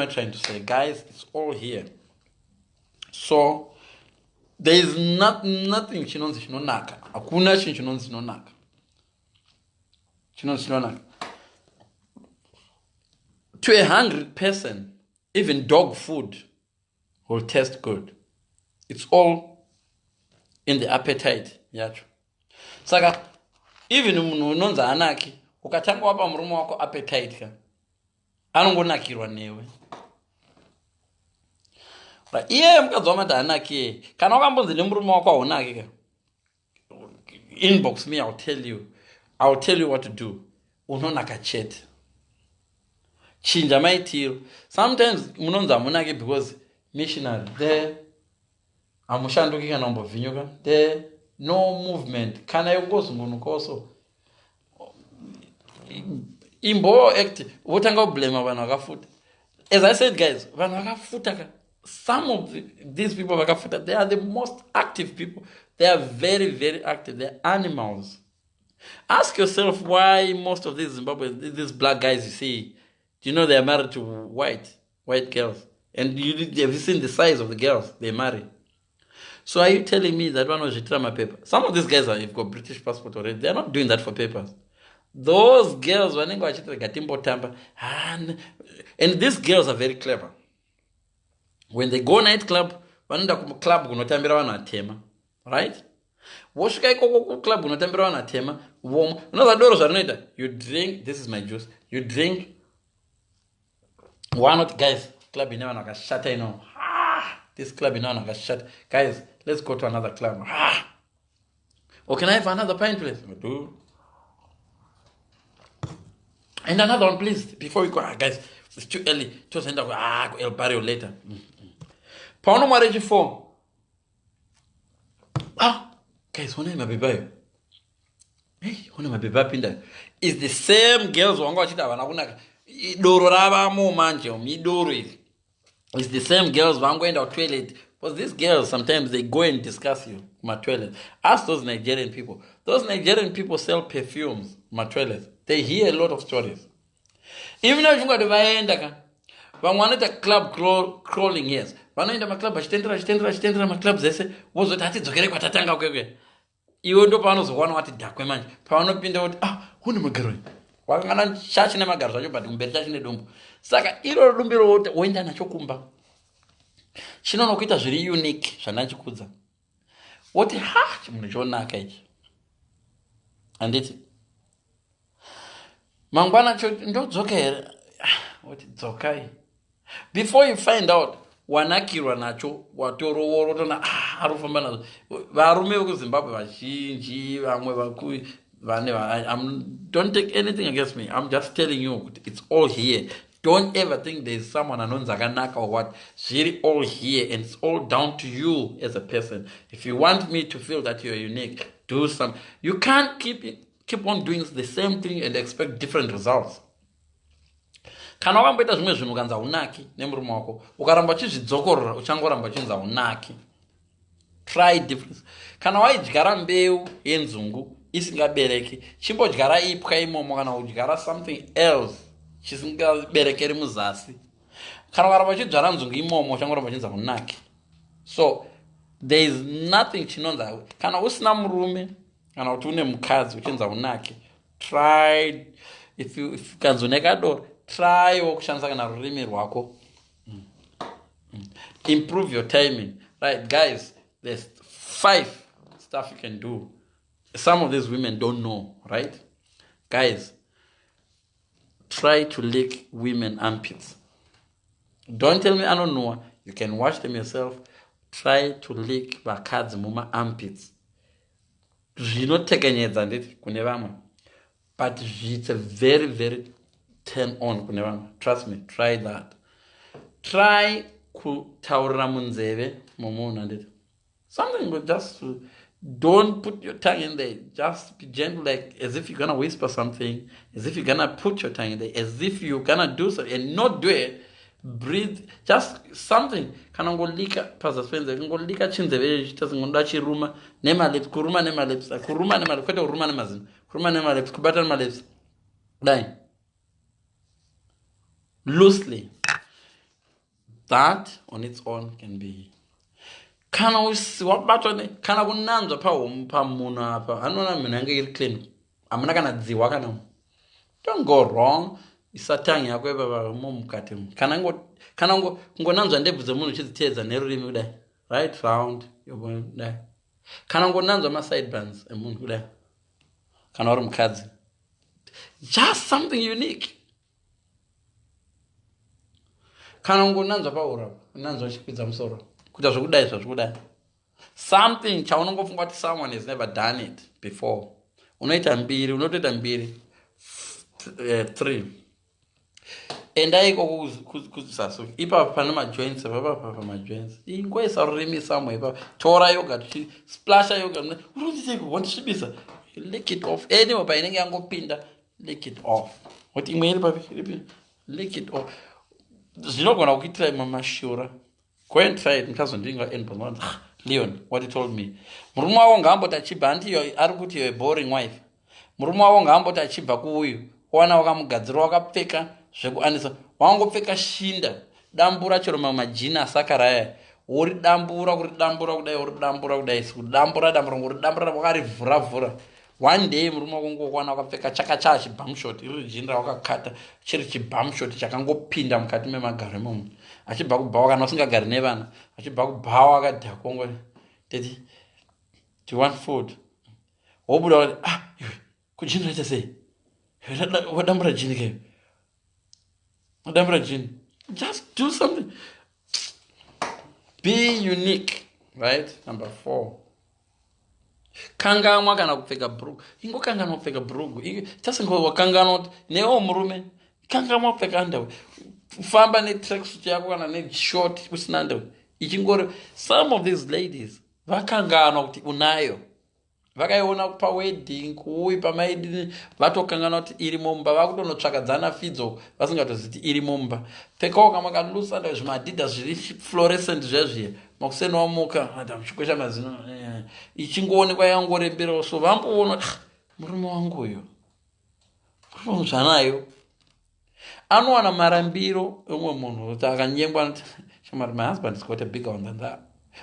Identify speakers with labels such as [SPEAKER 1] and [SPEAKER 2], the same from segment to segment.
[SPEAKER 1] am I trying to say? Guys, it's all here. So there is nothing chinonzi chinonaka. Hakuna chinhu chinonzi chinonaka. Chinonzi chinonaka. To a hungry person, even dog food will taste good. It's all in the appetite yacho. Saka even munhu unonzi anaki, ukatanga wapa murume wako appetite ka, anongonakirwa newe. Iye mukadzi wamati anaki, kana wakambonzi nemurume wako haunaki ka, inbox me, I'll tell you what to do. Unonaka chete. Chinja maitiro. Sometimes munonzi hamunaki because missionary there, amushanduki kana umbovhinyuka there, no movement. Kana yongozungunukoso imbo act wotanga blame vanhu vakafuta. As I said, guys, vanhu vakafuta, some of these people vakafuta, they are the most active people. They are very, very active. They are animals. Ask yourself why most of these Zimbabweans, these black guys you see, you know they are married to white girls. And have you seen the size of the girls they marry? So are you telling me that one was my paper? Some of these guys have got British passport already. They are not doing that for papers. Those girls, and these girls are very clever. When they go nightclub, club right? Club you drink, this is my juice. You drink one of guys, club in a shut, I know. This club in a shut. Guys, let's go to another club. Or can I have another pint, please? Do. And another one, please, before we go. Guys, it's too early. Just end up, El Barrio later. Pauno marriage form. Guys, one name baby. Hey, one name baby pinda. It's the same girls who are it's the same girls who are going to the toilet. Because these girls, sometimes they go and discuss you, my toilet. Ask those Nigerian people. Those Nigerian people sell perfumes, my toilet. They hear a lot of stories. Even if you go to the wanted a club crawling, yes. One in my club, my club, they say, was it at okay, what I think, okay. You do panos one what it document. Pano pinned out, who am I going? Wangana church never got you, but Umberta in the dumb. Saka, Iro Lumbiro went and a chokumba. Shinonokita is really unique, Shanachi Kuza. What a heart, Shona cage. And it Mangwana, don't okay. What it's okay. Before you find out, Wanaki Ranacho, Watoro Worona, Arufamana, Varume Zimbabwe, Shinji, don't take anything against me. I'm just telling you, it's all here. Don't ever think there's someone anon Zaganaka or what. It's really all here, and it's all down to you as a person. If you want me to feel that you're unique, do some. You can't keep on doing the same thing and expect different results. Kana wakamboita zvimwe zvinhu ukanza unaki nemurume wako ukaramba uchizvidzokorora uchangoramba uchinza unaki. Try difference. Kana waidyara mbeu yenzungu isingabereki, chimbodyara ipwa imomo kana kudyara something else chisingaberekeri muzasi. Kana ukaramba uchidyara nzungu imomo uchangoramba uchinza unaki. So there is nothing chinonza kana usina murume kana kuti une mukadzi uchinza unaki. Try if you kanzoneka doro. Try wokushandisa kana rurimi rwako. Improve your timing. Right, guys, there's 5 stuff you can do. Some of these women don't know, right? Guys, try to lick women armpits. Don't tell me I don't know. You can watch them yourself. Try to lick vakadzi muma armpits. Zvinotekenyedza nditi kune vamwe. But it's a very, very turn on kune vamwe. Trust me, try that. Try kutaurira munzeve mumunhu nditi. Something with just don't put your tongue in there. Just be gentle, like as if you're gonna whisper something, as if you're gonna put your tongue in there, as if you're gonna do something and not do it. Breathe, just something. Kana ngolika pazaspenze, ngolika chinzeve chitasi ngonda chiruma nema lips, kuruma nema lips, kuruma nema lips, kwete kuruma nema zinu, kuruma nema lips, kubata nema lips. Dai. Loosely. That on its own can be. Kana wabatwa ne kana kunanzwa pamunhu apa anoona munhu yange iri clean hamuna kana dziwa kana. Don't go wrong. Isatangi yako ipapa mukati kana kungonanzwa ndebvu dzemunhu uchidziteedza nerurimi kudai right round kudai kana kungonanzwa masideburns emunhu kudai kana uri mukadzi. Just something unique. Kana kungonanzwa paura kunanzwa uchikwidza musoro kuita zvokudai zvokudai. Something chaunongofunga kuti someone has never done it before. Unoita mbiri, unotoita mbiri 3. Endaiko kuzasu ipapa pane majoints apapa majoints ingoisa rurimi samwe ipapa tora yoga splasha yoga uronditeko wandisvibisa lick it off anyway painenge yangopinda lick it off kuti imwe iri papi lick it off zvinogona kuitira mamashura. Go and try it mukazondinga endbon Leon what he told me murume wavo ngaamboti achibva handiyo ari kuti you're a boring wife. Murume wavo ngaamboti achibva kuuyu wana wakamugadzira wakapfeka zvekuanisa wangopfeka shinda dambura chero mamajini asakaraya uri dambura kudai uri dambura kudai uri dambura wakarivhura. One day murume wakongokwana wakapfeka chakacha chibhamshot iri jini rawakakata chiri chibhamshot chakangopinda mukati memagaro emunhu achibva kubhawa kana usingagari nevana achibva kubhawa akadhakongori teti do you want food wobuda kuti iwe kujini raita sei wadambura jini keyo wadambura jini. Just do something. Be unique, right? Number 4. Kanganwa kana kupfeka bhurugu ingokanganwa kupfeka bhurugu tasingowakanganwa kuti newo murume kanganwa kupfeka underwear famba netracksuit yako kana neshort kusina underwear ichingori. Some of these ladies vakanganwa kuti unayo vakaiona pawedding kuuyi pamaidini vatokanganwa kuti iri mumba vakutonotsvakadzana fidzo vasingatoziti iri mumba. Pfekawo kama kalusa underwear zvimadhidhas zviri fluorescent zvezviye makuseni wamuka muchikwesha mazino ichingoonekwa yangoremberawo so vamboona kuti murume wangu uyo zvanayo anowana marambiro emwe munhu kuti akanyengwa noti shamari my husband is got a bigger one than that.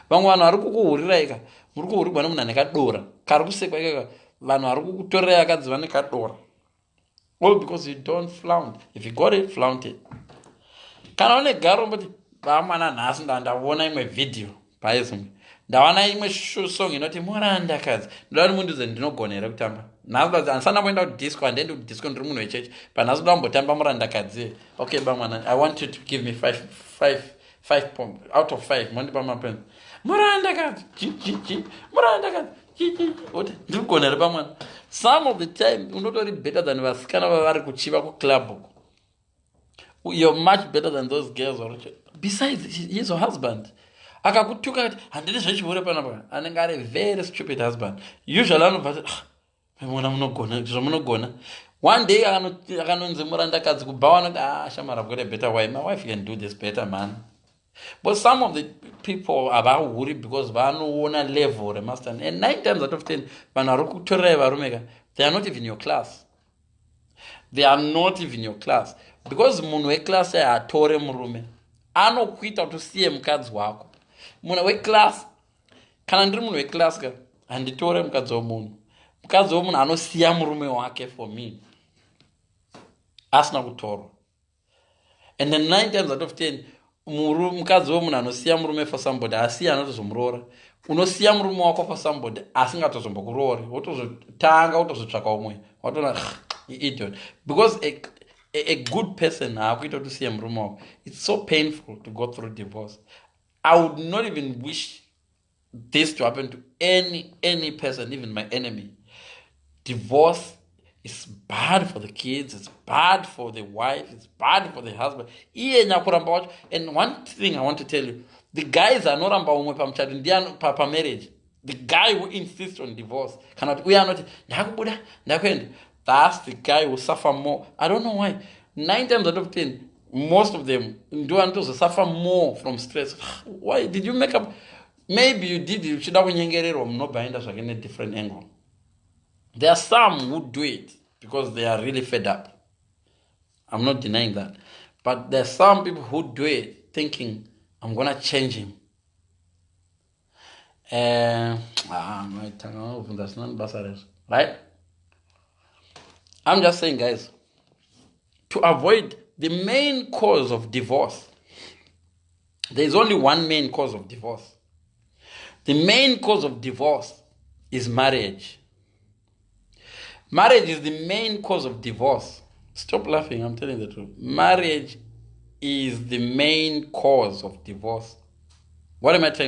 [SPEAKER 1] Vamwe vanhu vari kukuhurira ika muri kuhurirwa nemunhu anekadora kari kusekwa ikaka vanhu vari kukutorera akadzi vane kadora all because you don't flaunt. If you got it, flaunt it. Kana une garo mboti vamwana nhasi ndaona imwe video paizonge ndawana imwe song inoti muranda kadzi ndoda kuti munduze ndinogona here kutamba nhasi handisana kuenda kudisco handiendi kudisco ndiri munhu wechechi panhasi kuda kumbotamba muranda kadzi. Okay bamwana I want you to give me 5 out of 5 mondipa mapenzi muranda kadzi muranda kadzi oti ndirigona here bamwana. Some of the time unotori better than vasikana vavari kuchiva kuclub uko. You're much better than those girls. Besides, he's your husband. Akakutuka kuti handidi zvechihure panapa anenge ari very stupid husband. Usually anobva kuti mwana munogona zvamunogona. One day akanonzi murandakadzi kubva anoti shamara I've got a better wife. My wife can do this better man. But some of the people havahuri because vanoona level remaster and 9 times out of 10 vanhu vari kutorera varumeka they are not even your class. They are not even your class. Because munhu weclass haatore murume anokuita kuti usiye mukadzi wako. Munhu weclass kana ndiri munhu weclass ka handitore mukadzi womunhu. Mukadzi womunhu anosiya murume wake for me asina kutorwa. And then 9 times out of 10 mukadzi womunhu anosiya murume for somebody asiya anotozomuroora. Unosiya murume wako for somebody asingatozombokuroori wotozotanga wotozotsvaka umwe watoona idiot. Because a good person haakuita kuti usiye murume wako. It's so painful to go through divorce. I would not even wish this to happen to any person, even my enemy. Divorce is bad for the kids, it's bad for the wife, it's bad for the husband. And one thing I want to tell you, the guys are not about marriage. The guy who insists on divorce cannot. We are not. That's the guy who suffer more. I don't know why. 9 times out of 10, most of them do suffer more from stress. Why did you make up? Maybe you did. You should have in a different angle. There are some who do it because they are really fed up. I'm not denying that. But there are some people who do it thinking I'm going to change him. My tongue, that's not right? I'm just saying, guys, to avoid the main cause of divorce, there's only one main cause of divorce. The main cause of divorce is marriage. Marriage is the main cause of divorce. Stop laughing, I'm telling the truth. Marriage is the main cause of divorce. What am I trying